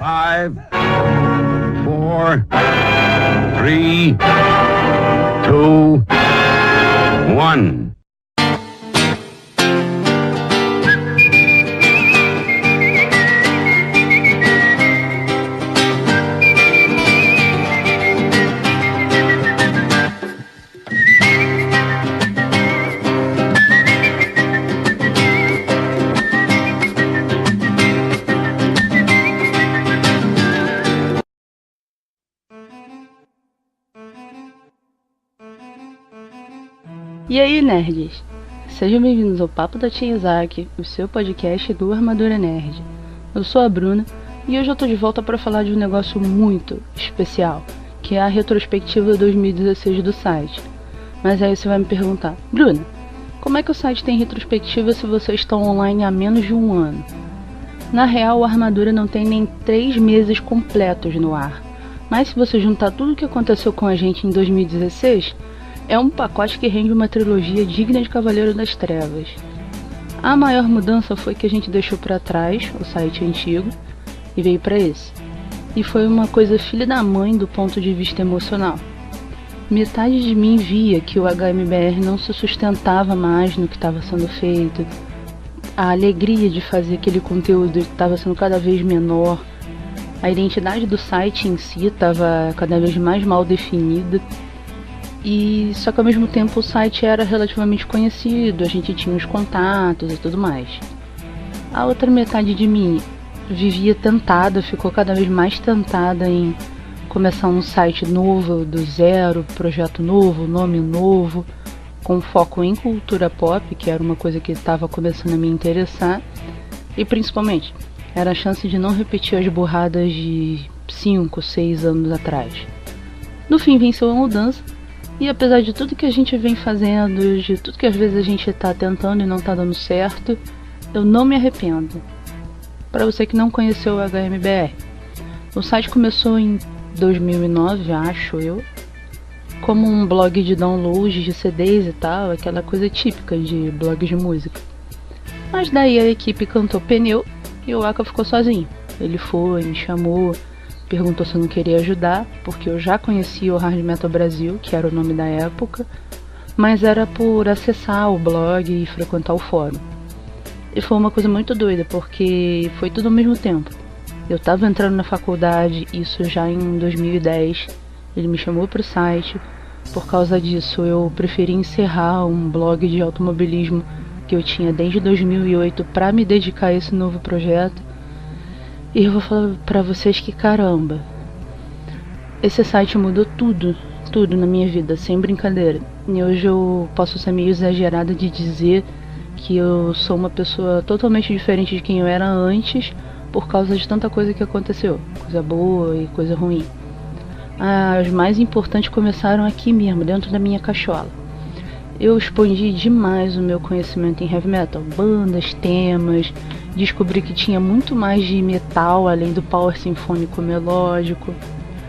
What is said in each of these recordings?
5, 4, 3, 2, 1. E aí, nerds? Sejam bem-vindos ao Papo da Tia Isaac, o seu podcast do Armadura Nerd. Eu sou a Bruna e hoje eu tô de volta para falar de um negócio muito especial, que é a retrospectiva 2016 do site. Mas aí você vai me perguntar, Bruna, como é que o site tem retrospectiva se vocês estão online há menos de um ano? Na real, o Armadura não tem nem 3 meses completos no ar, mas se você juntar tudo o que aconteceu com a gente em 2016... é um pacote que rende uma trilogia digna de Cavaleiro das Trevas. A maior mudança foi que a gente deixou para trás o site antigo e veio para esse. E foi uma coisa filha da mãe do ponto de vista emocional. Metade de mim via que o HMBR não se sustentava mais no que estava sendo feito. A alegria de fazer aquele conteúdo estava sendo cada vez menor. A identidade do site em si estava cada vez mais mal definida. E só que ao mesmo tempo o site era relativamente conhecido, a gente tinha os contatos e tudo mais. A outra metade de mim vivia tentada, ficou cada vez mais tentada em começar um site novo, do zero, projeto novo, nome novo, com foco em cultura pop, que era uma coisa que estava começando a me interessar. E principalmente, era a chance de não repetir as burradas de 5, 6 anos atrás. No fim venceu a mudança. E apesar de tudo que a gente vem fazendo, de tudo que às vezes a gente tá tentando e não tá dando certo, eu não me arrependo. Para você que não conheceu o HMBR, o site começou em 2009, acho eu, como um blog de download de CDs e tal, aquela coisa típica de blog de música. Mas daí a equipe cantou pneu e o Aka ficou sozinho. Ele foi, me chamou, perguntou se eu não queria ajudar, porque eu já conhecia o Hard Metal Brasil, que era o nome da época, mas era por acessar o blog e frequentar o fórum. E foi uma coisa muito doida, porque foi tudo ao mesmo tempo. Eu tava entrando na faculdade, isso já em 2010, ele me chamou pro site. Por causa disso, eu preferi encerrar um blog de automobilismo que eu tinha desde 2008 para me dedicar a esse novo projeto. E eu vou falar pra vocês que caramba, esse site mudou tudo na minha vida, sem brincadeira. E hoje eu posso ser meio exagerada de dizer que eu sou uma pessoa totalmente diferente de quem eu era antes, por causa de tanta coisa que aconteceu, coisa boa e coisa ruim. As mais importantes começaram aqui mesmo, dentro da minha cachola. Eu expandi demais o meu conhecimento em heavy metal, bandas, temas, descobri que tinha muito mais de metal além do power sinfônico melódico.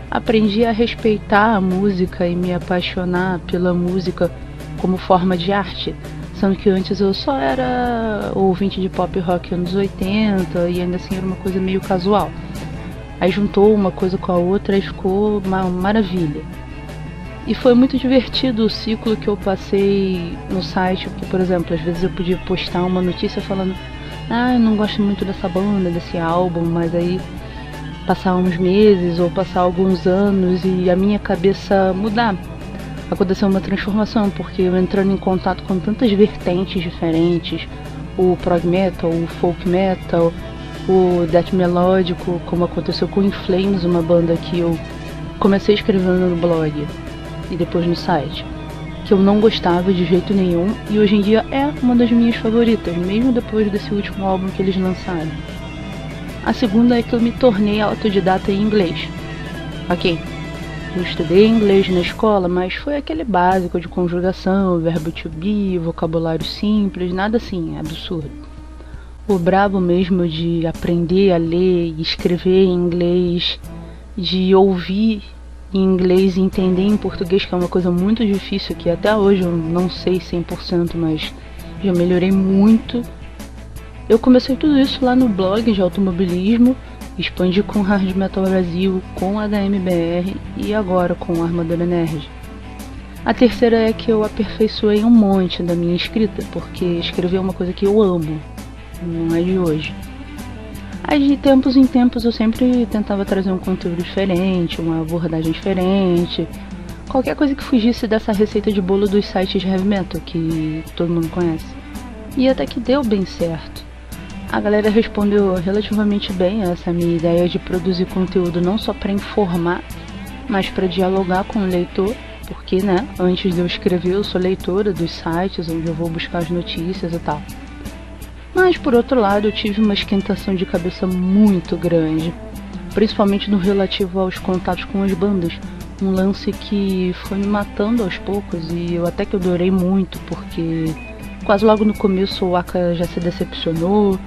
Aprendi a respeitar a música e me apaixonar pela música como forma de arte, sendo que antes eu só era ouvinte de pop rock anos 80 e ainda assim era uma coisa meio casual. Aí juntou uma coisa com a outra e ficou uma maravilha. E foi muito divertido o ciclo que eu passei no site, porque, por exemplo, às vezes eu podia postar uma notícia falando eu não gosto muito dessa banda, desse álbum, mas aí passar uns meses ou passar alguns anos e a minha cabeça mudar. Aconteceu uma transformação, porque eu entrando em contato com tantas vertentes diferentes, o prog metal, o folk metal, o death melódico, como aconteceu com In Flames, uma banda que eu comecei escrevendo no blog e depois no site, que eu não gostava de jeito nenhum e hoje em dia é uma das minhas favoritas, mesmo depois desse último álbum que eles lançaram. A segunda é que eu me tornei autodidata em inglês. Ok, eu estudei inglês na escola, mas foi aquele básico de conjugação, verbo to be, vocabulário simples, nada assim, absurdo. O brabo mesmo de aprender a ler e escrever em inglês, de ouvir em inglês e entender em português, que é uma coisa muito difícil, que até hoje eu não sei 100%, mas já melhorei muito. Eu comecei tudo isso lá no blog de automobilismo, expandi com Hard Metal Brasil, com HMBR e agora com Armadura Nerd. A terceira é que eu aperfeiçoei um monte da minha escrita, porque escrever é uma coisa que eu amo, não é de hoje. Aí de tempos em tempos eu sempre tentava trazer um conteúdo diferente, uma abordagem diferente, qualquer coisa que fugisse dessa receita de bolo dos sites de heavy metal que todo mundo conhece. E até que deu bem certo. A galera respondeu relativamente bem a essa minha ideia de produzir conteúdo não só para informar, mas para dialogar com o leitor, porque, né, antes de eu escrever eu sou leitora dos sites onde eu vou buscar as notícias e tal. Mas, por outro lado, eu tive uma esquentação de cabeça muito grande, principalmente no relativo aos contatos com as bandas, um lance que foi me matando aos poucos e eu até que eu adorei muito, porque quase logo no começo o Aka já se decepcionou,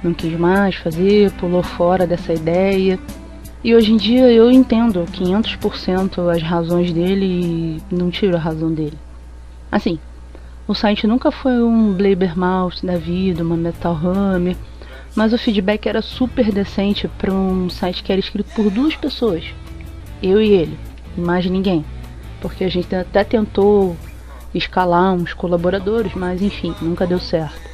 não quis mais fazer, pulou fora dessa ideia. E hoje em dia eu entendo 500% as razões dele e não tiro a razão dele. Assim, o site nunca foi um Blabbermouth da vida, uma Metal Hammer, mas o feedback era super decente para um site que era escrito por duas pessoas. Eu e ele, mais ninguém. Porque a gente até tentou escalar uns colaboradores, mas enfim, nunca deu certo.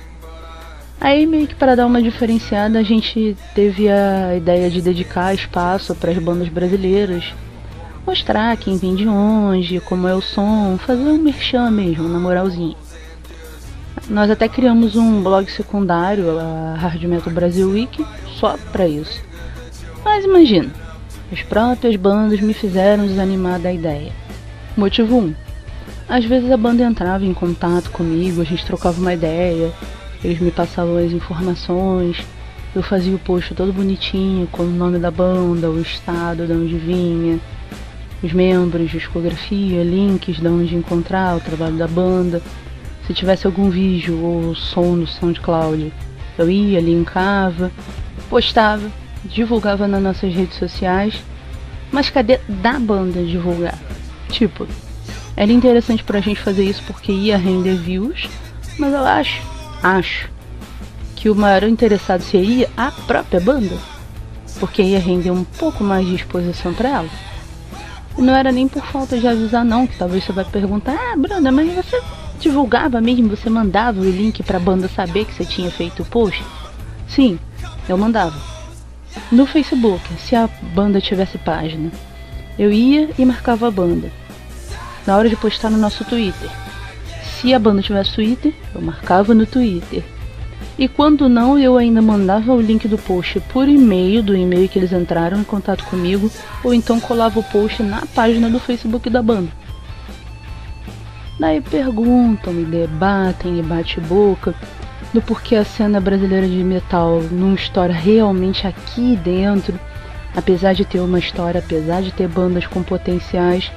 Aí meio que para dar uma diferenciada a gente teve a ideia de dedicar espaço para as bandas brasileiras, mostrar quem vem de onde, como é o som, fazer um merchan mesmo, na moralzinha. Nós até criamos um blog secundário, a Hard Metal Brasil Wiki, só para isso. Mas imagina, as próprias bandas me fizeram desanimar da ideia. Motivo 1. Às vezes a banda entrava em contato comigo, a gente trocava uma ideia, eles me passavam as informações, eu fazia o post todo bonitinho, com o nome da banda, o estado de onde vinha, os membros, discografia, links de onde encontrar o trabalho da banda. Se tivesse algum vídeo ou som no SoundCloud, eu ia, linkava, postava, divulgava nas nossas redes sociais. Mas cadê da banda divulgar? Tipo, era interessante pra gente fazer isso porque ia render views, mas eu acho que o maior interessado seria a própria banda, porque ia render um pouco mais de exposição pra ela. E não era nem por falta de avisar não, que talvez você vai perguntar, Bruna, mas você divulgava mesmo, você mandava o link pra banda saber que você tinha feito o post? Sim, eu mandava. No Facebook, se a banda tivesse página, eu ia e marcava a banda. Na hora de postar no nosso Twitter, se a banda tivesse Twitter, eu marcava no Twitter. E quando não, eu ainda mandava o link do post por e-mail, do e-mail que eles entraram em contato comigo, ou então colava o post na página do Facebook da banda. Daí perguntam e debatem e bate-boca do porquê a cena brasileira de metal não estoura realmente aqui dentro, apesar de ter uma história, apesar de ter bandas com potenciais,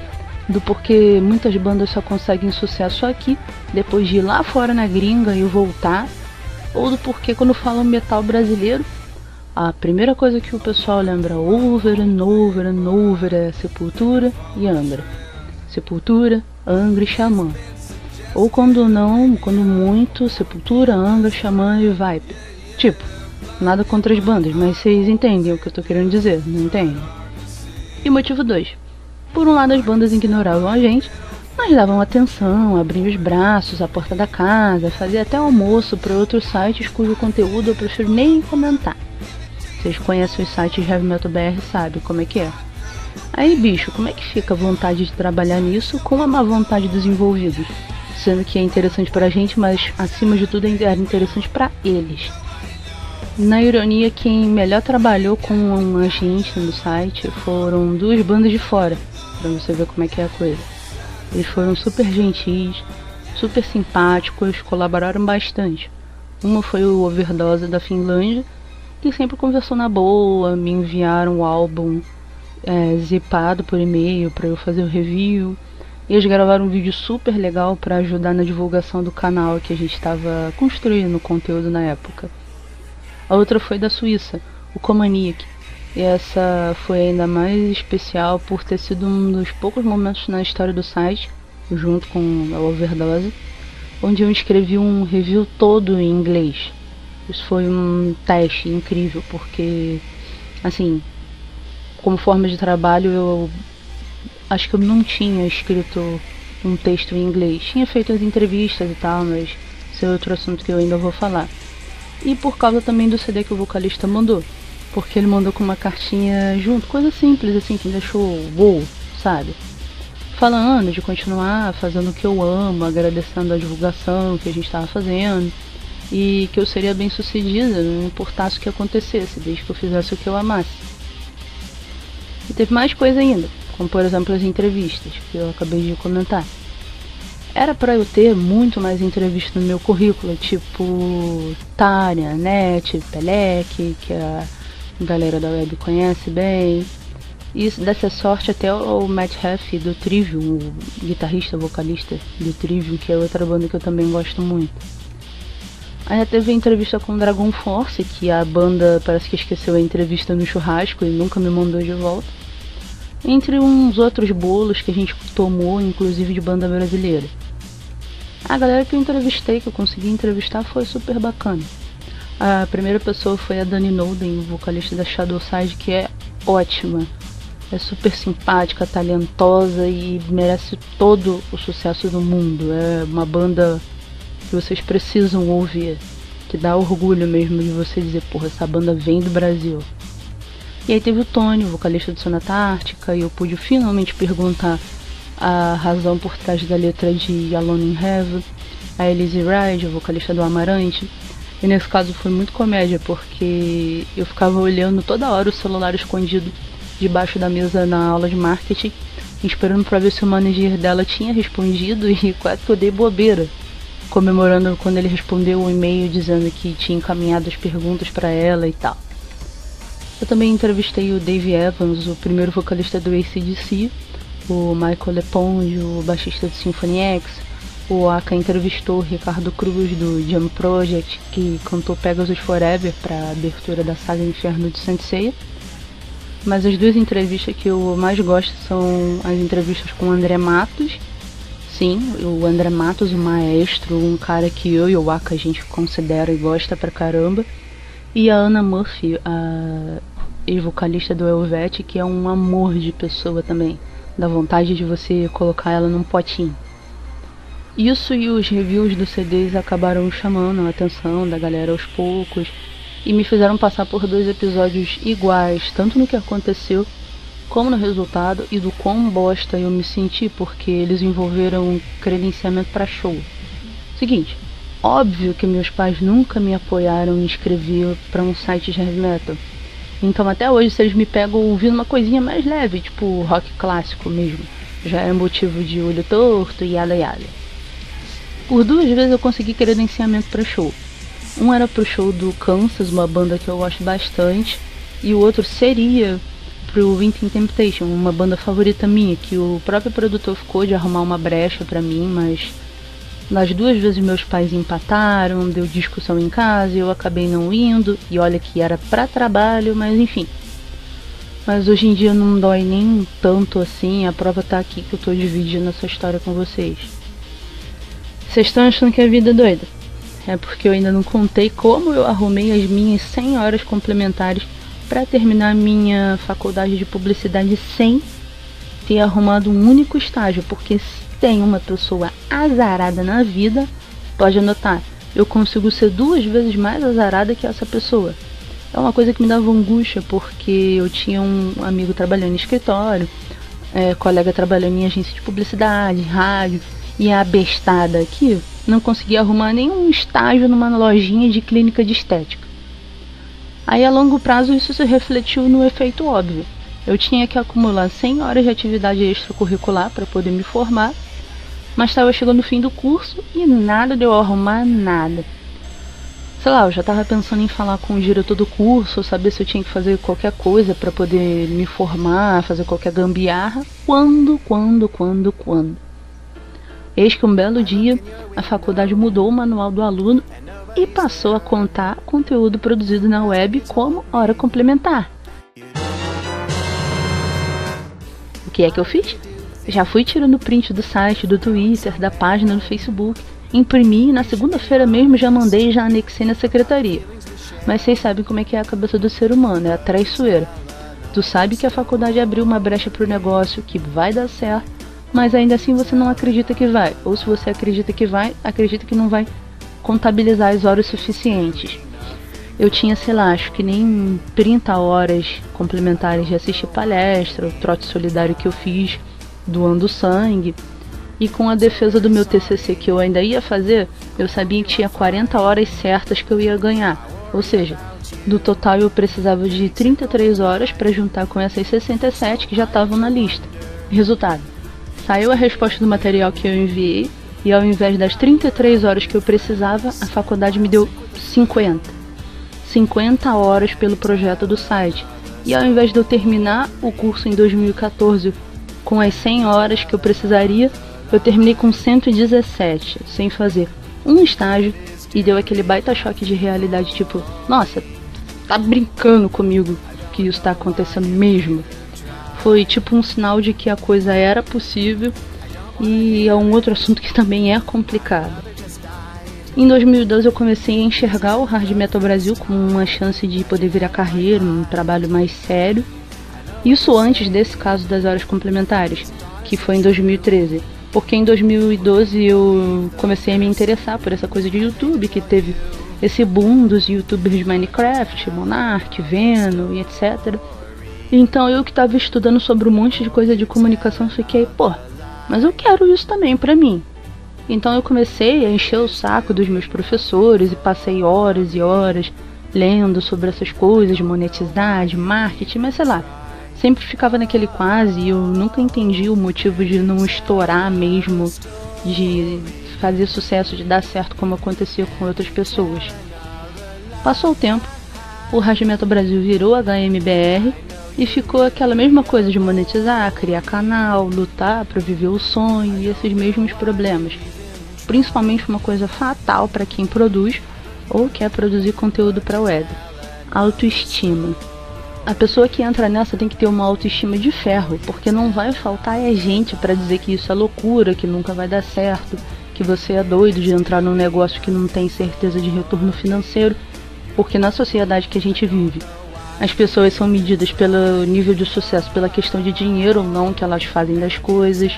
do porquê muitas bandas só conseguem sucesso aqui, depois de ir lá fora na gringa e voltar, ou do porquê quando falam metal brasileiro, a primeira coisa que o pessoal lembra over and over and over é Sepultura e Angra. Sepultura, Angra e Xamã. Ou quando não, quando muito, Sepultura, Angra, Xamã e Viper. Tipo, nada contra as bandas, mas vocês entendem o que eu tô querendo dizer, não entendem? E motivo 2. Por um lado, as bandas ignoravam a gente, mas davam atenção, abriam os braços à porta da casa, fazia até almoço para outros sites cujo conteúdo eu prefiro nem comentar. Vocês conhecem os sites Heavy Metal BR, sabem como é que é. Aí, bicho, como é que fica a vontade de trabalhar nisso com a má vontade dos envolvidos? Sendo que é interessante pra gente, mas acima de tudo era interessante pra eles. Na ironia, quem melhor trabalhou com a gente no site foram duas bandas de fora, pra você ver como é que é a coisa. Eles foram super gentis, super simpáticos, colaboraram bastante. Uma foi o Overdose da Finlândia, que sempre conversou na boa, me enviaram o álbum zipado por e-mail para eu fazer o review. Eles gravaram um vídeo super legal para ajudar na divulgação do canal que a gente estava construindo conteúdo na época. A outra foi da Suíça, o Comaniac. E essa foi ainda mais especial por ter sido um dos poucos momentos na história do site, junto com a Overdose, onde eu escrevi um review todo em inglês. Isso foi um teste incrível, porque Assim, como forma de trabalho, eu acho que eu não tinha escrito um texto em inglês. Tinha feito as entrevistas e tal, mas esse é outro assunto que eu ainda vou falar. E por causa também do CD que o vocalista mandou. Porque ele mandou com uma cartinha junto, coisa simples assim, que me deixou wow, sabe? Falando de continuar fazendo o que eu amo, agradecendo a divulgação que a gente estava fazendo. E que eu seria bem sucedida, não importasse o que acontecesse, desde que eu fizesse o que eu amasse. E teve mais coisa ainda, como por exemplo as entrevistas, que eu acabei de comentar. Era pra eu ter muito mais entrevistas no meu currículo, tipo Tária, Net, Pelec, que a galera da web conhece bem. E dessa sorte até o Matt Heafy do Trivium, o guitarrista, vocalista do Trivium, que é outra banda que eu também gosto muito. Ainda teve a entrevista com o Dragon Force, que a banda parece que esqueceu a entrevista no churrasco e nunca me mandou de volta. Entre uns outros bolos que a gente tomou, inclusive de banda brasileira. A galera que eu entrevistei, que eu consegui entrevistar, foi super bacana. A primeira pessoa foi a Dani Nolden, vocalista da Shadowside, que é ótima. É super simpática, talentosa e merece todo o sucesso do mundo. É uma banda que vocês precisam ouvir, que dá orgulho mesmo de você dizer, porra, essa banda vem do Brasil. E aí teve o Tony, o vocalista do Sonata Ártica, e eu pude finalmente perguntar a razão por trás da letra de Alone in Heaven. A Elise Ride, a vocalista do Amarante. E nesse caso foi muito comédia, porque eu ficava olhando toda hora o celular escondido debaixo da mesa na aula de marketing, esperando pra ver se o manager dela tinha respondido, e quase que eu dei bobeira, comemorando quando ele respondeu o e-mail dizendo que tinha encaminhado as perguntas pra ela e tal. Eu também entrevistei o Dave Evans, o primeiro vocalista do AC/DC, o Michael LePonge, o baixista do Symphony X. O Aka entrevistou o Ricardo Cruz do Jam Project, que cantou Pegasus Forever para a abertura da saga Inferno de Saint Seiya. Mas as duas entrevistas que eu mais gosto são as entrevistas com o André Matos. Sim, o André Matos, o maestro, um cara que eu e o Aka a gente considera e gosta pra caramba. E a Anna Murphy, a ex-vocalista do Helvet, que é um amor de pessoa também. Dá vontade de você colocar ela num potinho. Isso e os reviews dos CDs acabaram chamando a atenção da galera aos poucos e me fizeram passar por 2 episódios iguais, tanto no que aconteceu como no resultado e do quão bosta eu me senti, porque eles envolveram um credenciamento para show. Seguinte, óbvio que meus pais nunca me apoiaram em escrever para um site de heavy metal. Então até hoje, se eles me pegam ouvindo uma coisinha mais leve, tipo rock clássico mesmo, já é motivo de olho torto e yada yada. Por 2 vezes eu consegui credenciamento para show. Um era pro show do Kansas, uma banda que eu gosto bastante, e o outro seria pro Winter Temptation, uma banda favorita minha, que o próprio produtor ficou de arrumar uma brecha pra mim, mas nas 2 vezes meus pais empataram, deu discussão em casa e eu acabei não indo, e olha que era pra trabalho, mas enfim. Mas hoje em dia não dói nem tanto assim, a prova tá aqui que eu tô dividindo essa história com vocês. Vocês estão achando que a vida é doida? É porque eu ainda não contei como eu arrumei as minhas 100 horas complementares para terminar minha faculdade de publicidade sem ter arrumado um único estágio, porque se tem uma pessoa azarada na vida, pode anotar, eu consigo ser 2 vezes mais azarada que essa pessoa. É uma coisa que me dava angústia, porque eu tinha um amigo trabalhando em escritório, colega trabalhando em agência de publicidade, rádio, e a bestada aqui não conseguia arrumar nenhum estágio numa lojinha de clínica de estética. Aí a longo prazo isso se refletiu no efeito óbvio. Eu tinha que acumular 100 horas de atividade extracurricular para poder me formar, mas estava chegando o fim do curso e nada de eu arrumar nada. Sei lá, eu já estava pensando em falar com o diretor do curso, saber se eu tinha que fazer qualquer coisa para poder me formar, fazer qualquer gambiarra. Quando? Eis que um belo dia, a faculdade mudou o manual do aluno e passou a contar conteúdo produzido na web como hora complementar. O que é que eu fiz? Já fui tirando print do site, do Twitter, da página no Facebook, imprimi e na segunda-feira mesmo já mandei e já anexei na secretaria. Mas vocês sabem como é que é a cabeça do ser humano, é a traiçoeira. Tu sabe que a faculdade abriu uma brecha pro negócio, que vai dar certo, mas ainda assim você não acredita que vai. Ou se você acredita que vai, acredita que não vai contabilizar as horas suficientes. Eu tinha, sei lá, acho que nem 30 horas complementares de assistir palestra, o trote solidário que eu fiz, doando sangue. E com a defesa do meu TCC que eu ainda ia fazer, eu sabia que tinha 40 horas certas que eu ia ganhar. Ou seja, no total eu precisava de 33 horas para juntar com essas 67 que já estavam na lista. Resultado, saiu a resposta do material que eu enviei e ao invés das 33 horas que eu precisava, a faculdade me deu 50 horas pelo projeto do site. E ao invés de eu terminar o curso em 2014 com as 100 horas que eu precisaria, eu terminei com 117, sem fazer um estágio, e deu aquele baita choque de realidade, tipo, nossa, tá brincando comigo que isso tá acontecendo mesmo? Foi tipo um sinal de que a coisa era possível, e é um outro assunto que também é complicado. Em 2012 eu comecei a enxergar o Hard Metal Brasil como uma chance de poder virar carreira, um trabalho mais sério. Isso antes desse caso das horas complementares, que foi em 2013. Porque em 2012 eu comecei a me interessar por essa coisa de YouTube, que teve esse boom dos youtubers de Minecraft, Monark, Veno e etc. Então eu que estava estudando sobre um monte de coisa de comunicação, fiquei, pô, mas eu quero isso também pra mim. Então eu comecei a encher o saco dos meus professores e passei horas e horas lendo sobre essas coisas de monetizar, de marketing, mas sei lá, sempre ficava naquele quase e eu nunca entendi o motivo de não estourar mesmo, de fazer sucesso, de dar certo como acontecia com outras pessoas. Passou o tempo, o Hard Metal Brasil virou HMBR e ficou aquela mesma coisa de monetizar, criar canal, lutar para viver o sonho e esses mesmos problemas. Principalmente uma coisa fatal para quem produz ou quer produzir conteúdo para web: autoestima. A pessoa que entra nessa tem que ter uma autoestima de ferro, porque não vai faltar gente para dizer que isso é loucura, que nunca vai dar certo, que você é doido de entrar num negócio que não tem certeza de retorno financeiro, porque na sociedade que a gente vive, as pessoas são medidas pelo nível de sucesso, pela questão de dinheiro ou não que elas fazem das coisas,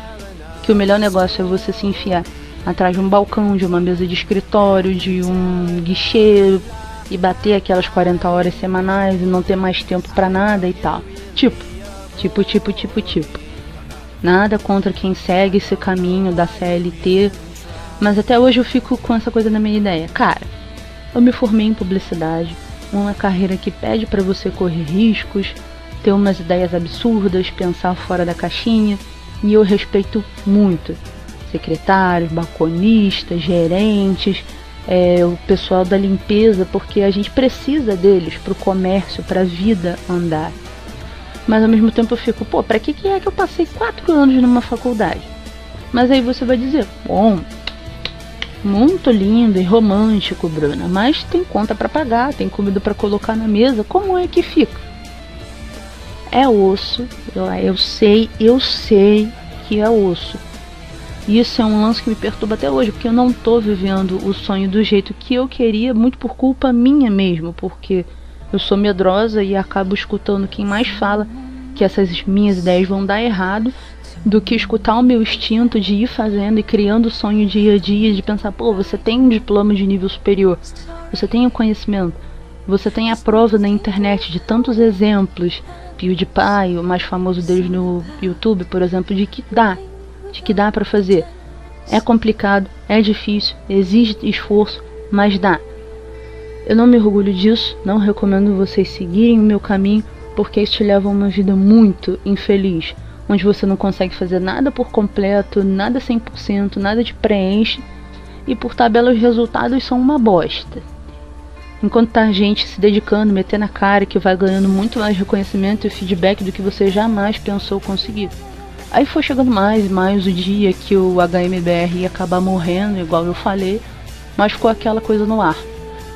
que o melhor negócio é você se enfiar atrás de um balcão, de uma mesa de escritório, de um guichê e bater aquelas 40 horas semanais e não ter mais tempo pra nada e tal. Tipo. Nada contra quem segue esse caminho da CLT, mas até hoje eu fico com essa coisa na minha ideia. Cara, eu me formei em publicidade, uma carreira que pede pra você correr riscos, ter umas ideias absurdas, pensar fora da caixinha, e eu respeito muito secretários, balconistas, gerentes, o pessoal da limpeza, porque a gente precisa deles pro comércio, pra vida andar. Mas ao mesmo tempo eu fico, pô, pra que é que eu passei 4 anos numa faculdade? Mas aí você vai dizer, bom, muito lindo e romântico, Bruna, mas tem conta pra pagar, tem comida pra colocar na mesa, como é que fica? É osso, eu sei que é osso. E isso é um lance que me perturba até hoje, porque eu não tô vivendo o sonho do jeito que eu queria, muito por culpa minha mesmo, porque eu sou medrosa e acabo escutando quem mais fala que essas minhas ideias vão dar errado, do que escutar o meu instinto de ir fazendo e criando o sonho dia a dia, de pensar, pô, você tem um diploma de nível superior, você tem o conhecimento, você tem a prova na internet de tantos exemplos, PewDiePie, o mais famoso deles no YouTube, por exemplo, de que dá pra fazer. É complicado, é difícil, exige esforço, mas dá. Eu não me orgulho disso, não recomendo vocês seguirem o meu caminho, porque isso te leva a uma vida muito infeliz, onde você não consegue fazer nada por completo, nada 100%, nada te preenche, e por tabela os resultados são uma bosta. Enquanto tá gente se dedicando, metendo a cara, que vai ganhando muito mais reconhecimento e feedback do que você jamais pensou conseguir. Aí foi chegando mais e mais o dia que o HMBR ia acabar morrendo, igual eu falei, mas ficou aquela coisa no ar.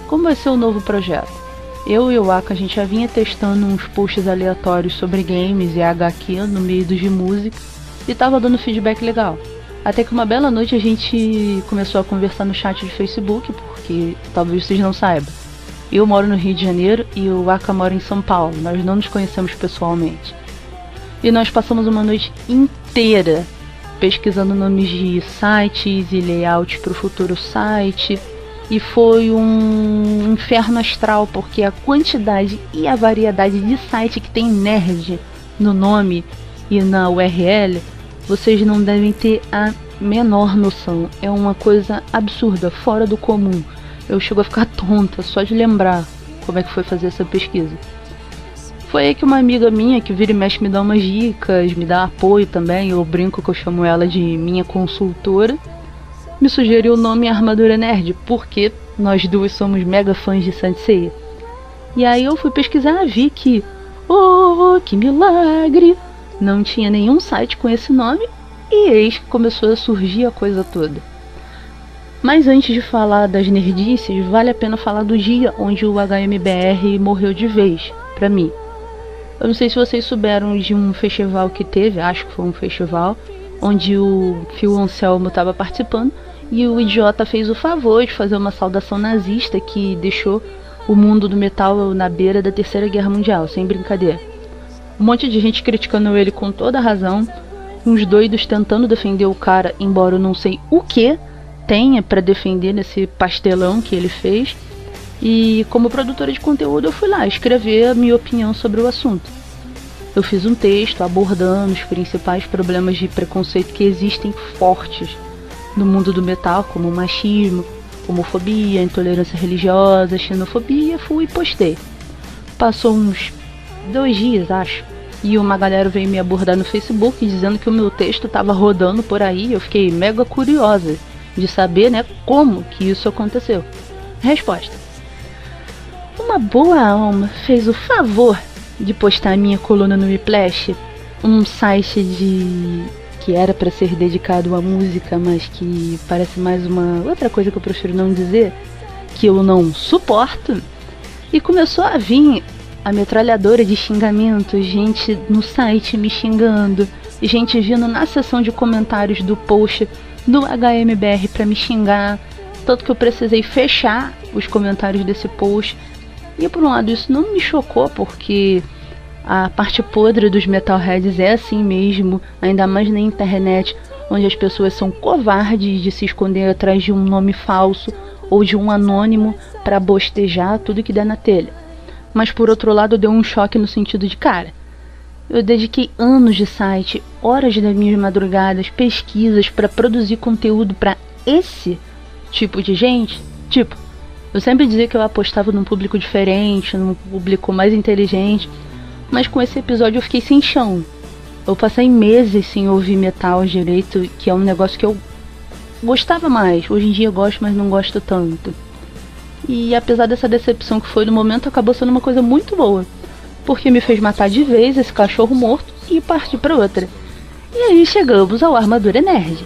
Como vai ser o novo projeto? Eu e o Aka, a gente já vinha testando uns posts aleatórios sobre games e HQ no meio dos de música e tava dando feedback legal. Até que uma bela noite a gente começou a conversar no chat de Facebook, porque talvez vocês não saibam, Eu moro no Rio de Janeiro e o Aka mora em São Paulo. Nós não nos conhecemos pessoalmente. E nós passamos uma noite inteira pesquisando nomes de sites e layouts para o futuro site. E foi um inferno astral, porque a quantidade e a variedade de site que tem nerd no nome e na URL, vocês não devem ter a menor noção. É uma coisa absurda, fora do comum. Eu chego a ficar tonta só de lembrar como é que foi fazer essa pesquisa. Foi aí que uma amiga minha, que vira e mexe, me dá umas dicas, me dá apoio também, eu brinco que eu chamo ela de minha consultora, me sugeriu o nome Armadura Nerd, porque nós duas somos mega fãs de Saint Seiya. E aí eu fui pesquisar, vi que, oh, que milagre, não tinha nenhum site com esse nome, e eis que começou a surgir a coisa toda. Mas antes de falar das nerdices, vale a pena falar do dia onde o HMBR morreu de vez, pra mim. Eu não sei se vocês souberam de um festival que teve, acho que foi um festival, onde o Phil Anselmo estava participando, e o idiota fez o favor de fazer uma saudação nazista que deixou o mundo do metal na beira da Terceira Guerra Mundial, sem brincadeira. Um monte de gente criticando ele com toda a razão, uns doidos tentando defender o cara, embora eu não sei o que tenha para defender nesse pastelão que ele fez. E como produtora de conteúdo eu fui lá escrever a minha opinião sobre o assunto. Eu fiz um texto abordando os principais problemas de preconceito que existem fortes no mundo do metal, como machismo, homofobia, intolerância religiosa, xenofobia. Fui e postei. Passou uns 2 dias, acho, e uma galera veio me abordar no Facebook dizendo que o meu texto estava rodando por aí. Eu fiquei mega curiosa de saber, né, como que isso aconteceu. Resposta: uma boa alma fez o favor de postar minha coluna no Whiplash, um site que era para ser dedicado à música, mas que parece mais uma outra coisa que eu prefiro não dizer, que eu não suporto. E começou a vir a metralhadora de xingamentos, gente no site me xingando, gente vindo na seção de comentários do post do HMBR para me xingar, tanto que eu precisei fechar os comentários desse post. E por um lado isso não me chocou, porque a parte podre dos metalheads é assim mesmo, ainda mais na internet, onde as pessoas são covardes de se esconder atrás de um nome falso ou de um anônimo para bostejar tudo que der na telha. Mas por outro lado deu um choque no sentido de, cara, eu dediquei anos de site, horas das minhas madrugadas, pesquisas para produzir conteúdo para esse tipo de gente. Tipo, eu sempre dizia que eu apostava num público diferente, num público mais inteligente, mas com esse episódio eu fiquei sem chão. Eu passei meses sem ouvir metal direito, que é um negócio que eu gostava mais. Hoje em dia eu gosto, mas não gosto tanto. E apesar dessa decepção que foi no momento, acabou sendo uma coisa muito boa, porque me fez matar de vez esse cachorro morto e partir para outra. E aí chegamos ao Armadura Nerd.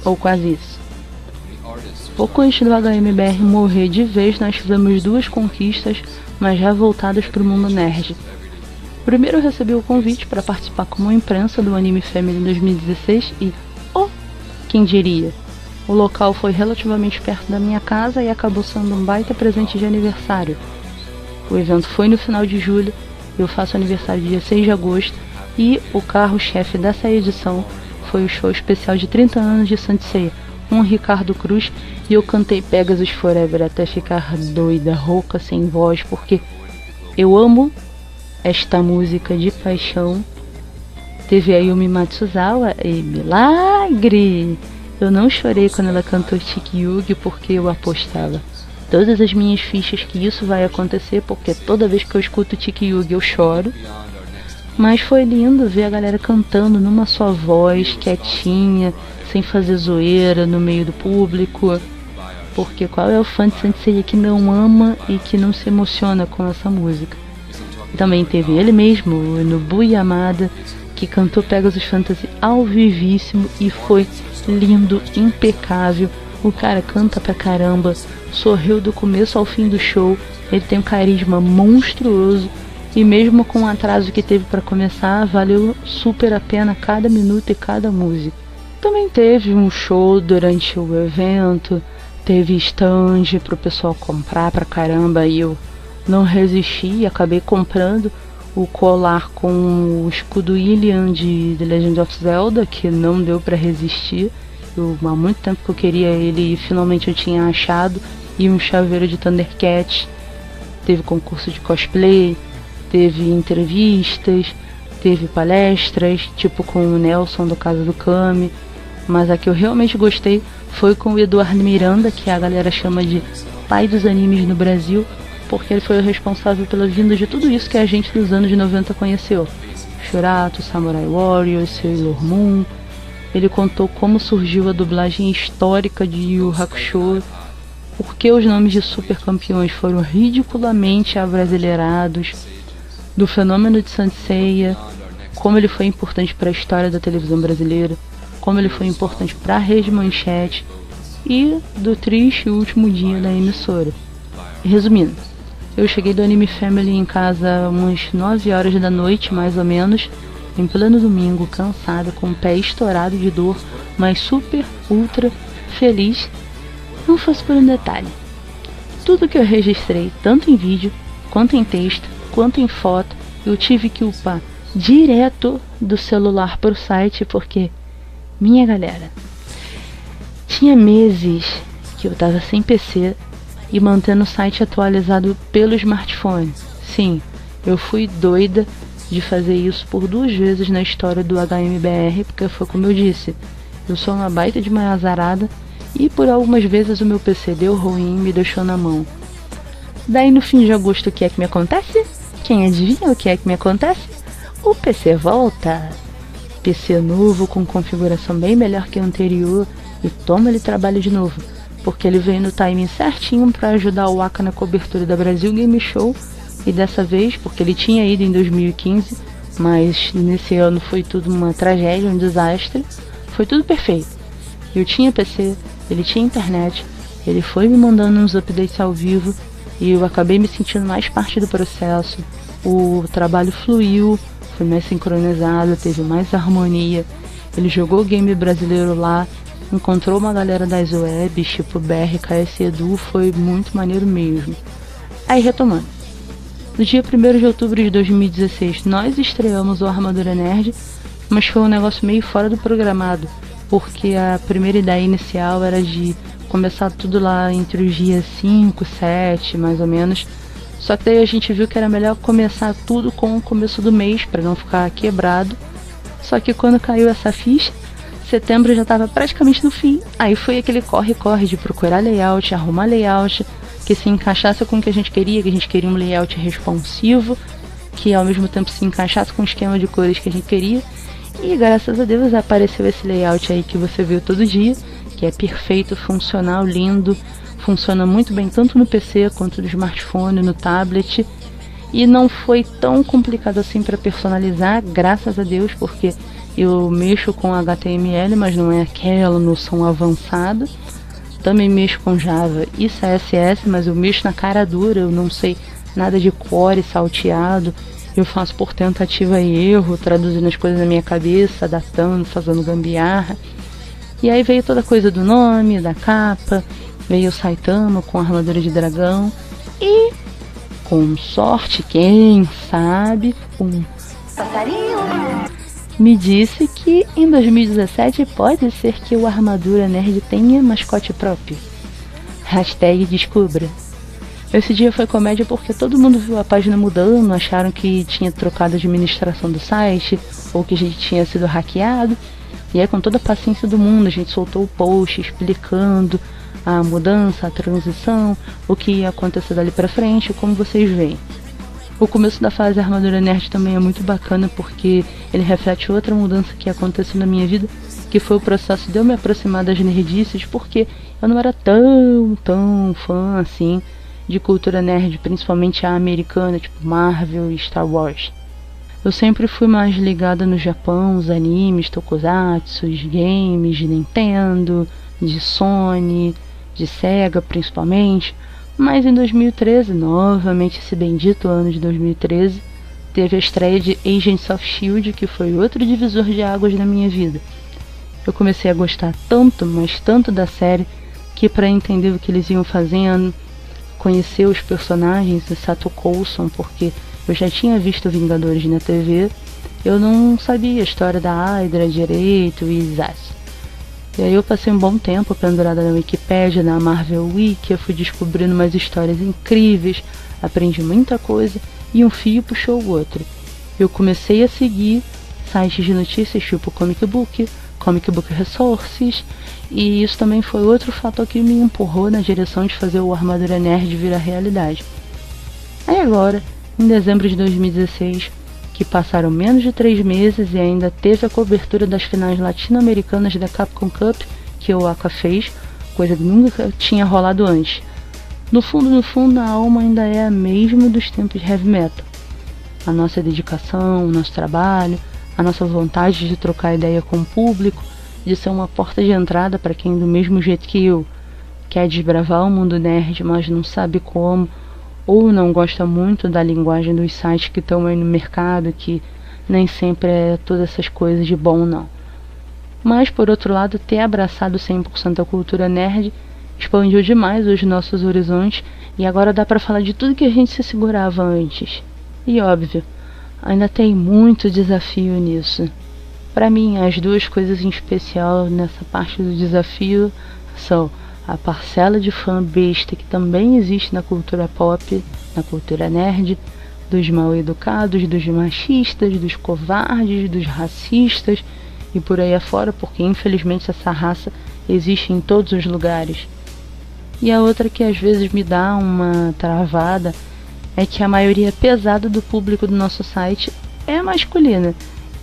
Ou quase isso. Pouco antes do HMBR morrer de vez, nós tivemos 2 conquistas, mas já voltadas para o mundo nerd. Primeiro eu recebi o convite para participar como imprensa do Anime Family em 2016 e, quem diria, o local foi relativamente perto da minha casa e acabou sendo um baita presente de aniversário. O evento foi no final de julho, eu faço aniversário dia 6 de agosto e o carro-chefe dessa edição foi o show especial de 30 anos de Saint Seiya, um Ricardo Cruz, e eu cantei Pegasus Forever até ficar doida, rouca, sem voz, porque eu amo esta música de paixão. Teve a Yumi Matsuzawa e milagre! Eu não chorei quando ela cantou Chiki Yugi, porque eu apostava todas as minhas fichas que isso vai acontecer, porque toda vez que eu escuto Chiki Yugi eu choro. Mas foi lindo ver a galera cantando numa só voz, quietinha, sem fazer zoeira no meio do público. Porque qual é o fã de Saint Seiya que não ama e que não se emociona com essa música? Também teve ele mesmo, o Nobu Yamada, que cantou Pegasus Fantasy ao vivíssimo e foi lindo, impecável. O cara canta pra caramba, sorriu do começo ao fim do show, ele tem um carisma monstruoso e mesmo com o atraso que teve para começar, valeu super a pena cada minuto e cada música. Também teve um show durante o evento, teve stand pro pessoal comprar pra caramba, e eu não resisti e acabei comprando o colar com o escudo Ilian de The Legend of Zelda, que não deu pra resistir. Há muito tempo que eu queria ele e finalmente eu tinha achado. E um chaveiro de Thundercat. Teve concurso de cosplay, teve entrevistas, teve palestras, tipo com o Nelson do Casa do Kami. Mas a que eu realmente gostei foi com o Eduardo Miranda, que a galera chama de pai dos animes no Brasil, porque ele foi o responsável pela vinda de tudo isso que a gente dos anos 90 conheceu. Shurato, Samurai Warriors, Sailor Moon. Ele contou como surgiu a dublagem histórica de Yu Yu Hakusho, por que os nomes de super campeões foram ridiculamente abrasileirados, do fenômeno de Saint Seiya, como ele foi importante para a história da televisão brasileira, como ele foi importante para a Rede Manchete e do triste último dia da emissora. Resumindo, eu cheguei do Anime Family em casa umas 9 horas da noite, mais ou menos, em pleno domingo, cansada, com o pé estourado de dor, mas super, ultra feliz. Não fosse por um detalhe. Tudo que eu registrei, tanto em vídeo, quanto em texto, quanto em foto, eu tive que upar direto do celular pro site, porque, minha galera, tinha meses que eu tava sem PC e mantendo o site atualizado pelo smartphone. Sim, eu fui doida de fazer isso por 2 vezes na história do HMBR, porque foi como eu disse, eu sou uma baita de uma azarada e por algumas vezes o meu PC deu ruim e me deixou na mão. Daí no fim de agosto o que é que me acontece? Quem adivinha o que é que me acontece? O PC volta. PC novo com configuração bem melhor que a anterior e toma ele trabalho de novo, porque ele veio no timing certinho para ajudar o Aka na cobertura da Brasil Game Show. E dessa vez, porque ele tinha ido em 2015, mas nesse ano foi tudo uma tragédia, um desastre, foi tudo perfeito. Eu tinha PC, ele tinha internet, ele foi me mandando uns updates ao vivo e eu acabei me sentindo mais parte do processo. O trabalho fluiu, foi mais sincronizado, teve mais harmonia. Ele jogou o game brasileiro lá, encontrou uma galera das webs, tipo BRKS Edu, foi muito maneiro mesmo. Aí retomando. No dia 1º de outubro de 2016, nós estreamos o Armadura Nerd, mas foi um negócio meio fora do programado, porque a primeira ideia inicial era de começar tudo lá entre os dias 5, 7, mais ou menos. Só que daí a gente viu que era melhor começar tudo com o começo do mês, para não ficar quebrado. Só que quando caiu essa ficha, setembro já estava praticamente no fim. Aí foi aquele corre-corre de procurar layout, arrumar layout, que se encaixasse com o que a gente queria um layout responsivo, que ao mesmo tempo se encaixasse com o esquema de cores que a gente queria. E graças a Deus apareceu esse layout aí que você viu todo dia, que é perfeito, funcional, lindo, funciona muito bem tanto no PC quanto no smartphone, no tablet. E não foi tão complicado assim para personalizar, graças a Deus, porque eu mexo com HTML, mas não é aquela noção avançada. Também mexo com Java e CSS, mas eu mexo na cara dura, eu não sei nada de core salteado. Eu faço por tentativa e erro, traduzindo as coisas na minha cabeça, adaptando, fazendo gambiarra. E aí veio toda a coisa do nome, da capa, veio o Saitama com a armadura de dragão. E, com sorte, quem sabe, um passarinho me disse que em 2017 pode ser que o Armadura Nerd tenha mascote próprio. Hashtag descubra. Esse dia foi comédia porque todo mundo viu a página mudando, acharam que tinha trocado a administração do site, ou que a gente tinha sido hackeado. E aí, com toda a paciência do mundo, a gente soltou o post explicando a mudança, a transição, o que ia acontecer dali pra frente, como vocês veem. O começo da fase Armadura Nerd também é muito bacana porque ele reflete outra mudança que aconteceu na minha vida, que foi o processo de eu me aproximar das nerdices, porque eu não era tão fã assim de cultura nerd, principalmente a americana, tipo Marvel e Star Wars. Eu sempre fui mais ligada no Japão, os animes, tokusatsu, os games de Nintendo, de Sony, de Sega principalmente. Mas em 2013, novamente esse bendito ano de 2013, teve a estreia de Agents of S.H.I.E.L.D., que foi outro divisor de águas na minha vida. Eu comecei a gostar tanto, mas tanto da série, que para entender o que eles iam fazendo, conhecer os personagens do Sato Coulson, porque eu já tinha visto Vingadores na TV, eu não sabia a história da Hydra direito e Zaz. E aí eu passei um bom tempo pendurada na Wikipédia, na Marvel Wiki, eu fui descobrindo umas histórias incríveis, aprendi muita coisa e um fio puxou o outro. Eu comecei a seguir sites de notícias tipo Comic Book Resources, e isso também foi outro fator que me empurrou na direção de fazer o Armadura Nerd virar realidade. Aí agora, em dezembro de 2016, que passaram menos de 3 meses e ainda teve a cobertura das finais latino-americanas da Capcom Cup, que o Aka fez, coisa que nunca tinha rolado antes. No fundo, a alma ainda é a mesma dos tempos de heavy metal. A nossa dedicação, o nosso trabalho, a nossa vontade de trocar ideia com o público, de ser uma porta de entrada para quem, do mesmo jeito que eu, quer desbravar o mundo nerd, mas não sabe como, ou não gosta muito da linguagem dos sites que estão aí no mercado, que nem sempre é todas essas coisas de bom, não. Mas, por outro lado, ter abraçado 100% a cultura nerd expandiu demais os nossos horizontes, e agora dá para falar de tudo que a gente se segurava antes. E óbvio, ainda tem muito desafio nisso. Para mim, as duas coisas em especial nessa parte do desafio são a parcela de fã besta que também existe na cultura pop, na cultura nerd, dos mal educados, dos machistas, dos covardes, dos racistas e por aí afora, porque infelizmente essa raça existe em todos os lugares. E a outra que às vezes me dá uma travada é que a maioria pesada do público do nosso site é masculina,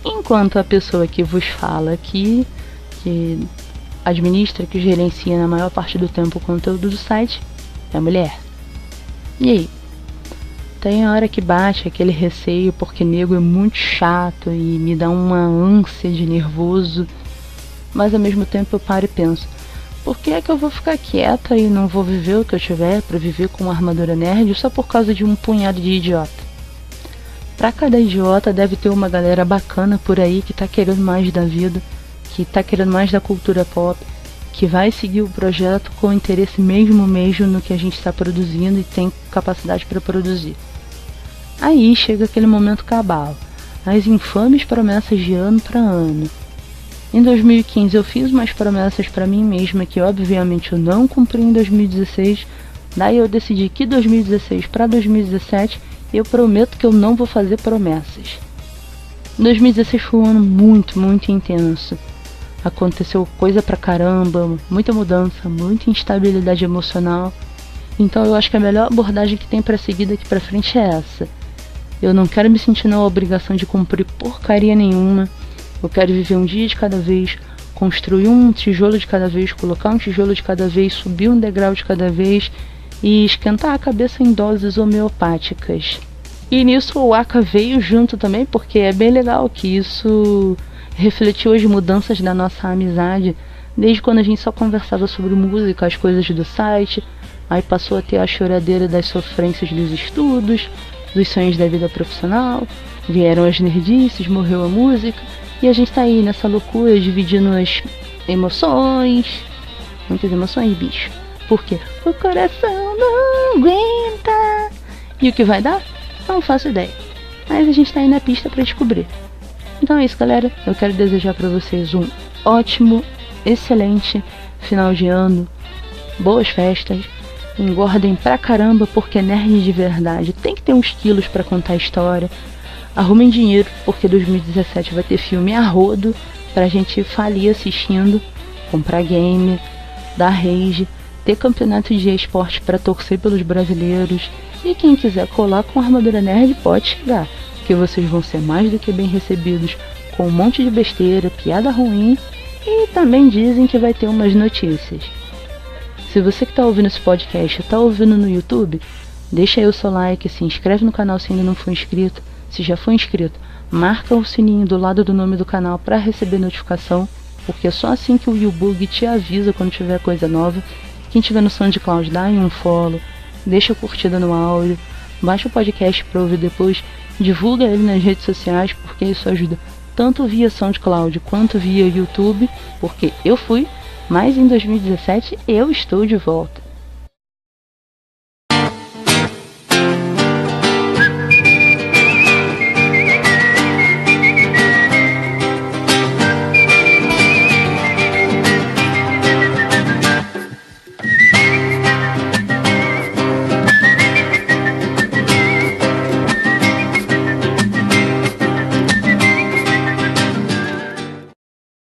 enquanto a pessoa que vos fala aqui, que administra, que gerencia na maior parte do tempo o conteúdo do site, é mulher. E aí? Tem hora que bate aquele receio porque nego é muito chato e me dá uma ânsia de nervoso, mas ao mesmo tempo eu paro e penso, por que é que eu vou ficar quieta e não vou viver o que eu tiver para viver com uma armadura nerd só por causa de um punhado de idiota? Pra cada idiota deve ter uma galera bacana por aí que tá querendo mais da vida, que tá querendo mais da cultura pop, que vai seguir o projeto com interesse mesmo no que a gente está produzindo e tem capacidade para produzir. Aí chega aquele momento cabal, as infames promessas de ano para ano. Em 2015 eu fiz umas promessas para mim mesma que obviamente eu não cumpri em 2016, daí eu decidi que 2016 para 2017 eu prometo que eu não vou fazer promessas. 2016 foi um ano muito intenso. Aconteceu coisa pra caramba, muita mudança, muita instabilidade emocional. Então eu acho que a melhor abordagem que tem pra seguir daqui pra frente é essa. Eu não quero me sentir na obrigação de cumprir porcaria nenhuma. Eu quero viver um dia de cada vez, construir um tijolo de cada vez, colocar um tijolo de cada vez, subir um degrau de cada vez e esquentar a cabeça em doses homeopáticas. E nisso o Aka veio junto também, porque é bem legal que isso refletiu as mudanças da nossa amizade, desde quando a gente só conversava sobre música, as coisas do site, aí passou a ter a choradeira das sofrências dos estudos, dos sonhos da vida profissional, vieram as nerdices, morreu a música, e a gente tá aí nessa loucura, dividindo as emoções, muitas emoções, bicho, porque o coração não aguenta. E o que vai dar? Não faço ideia, mas a gente tá aí na pista pra descobrir. Então é isso, galera, eu quero desejar pra vocês um ótimo, excelente final de ano, boas festas, engordem pra caramba porque nerd de verdade tem que ter uns quilos pra contar história, arrumem dinheiro porque 2017 vai ter filme a rodo pra gente falir assistindo, comprar game, dar rage, ter campeonato de esporte pra torcer pelos brasileiros, e quem quiser colar com Armadura Nerd pode chegar, que vocês vão ser mais do que bem recebidos com um monte de besteira, piada ruim, e também dizem que vai ter umas notícias. Se você que está ouvindo esse podcast está ouvindo no YouTube, deixa aí o seu like, se inscreve no canal se ainda não for inscrito. Se já for inscrito, marca o sininho do lado do nome do canal para receber notificação, porque é só assim que o YouTube te avisa quando tiver coisa nova. Quem tiver no SoundCloud, dá aí um follow, deixa a curtida no áudio, baixa o podcast para ouvir depois, divulga ele nas redes sociais, porque isso ajuda tanto via SoundCloud quanto via YouTube, porque eu fui Mas em 2017 eu estou de volta.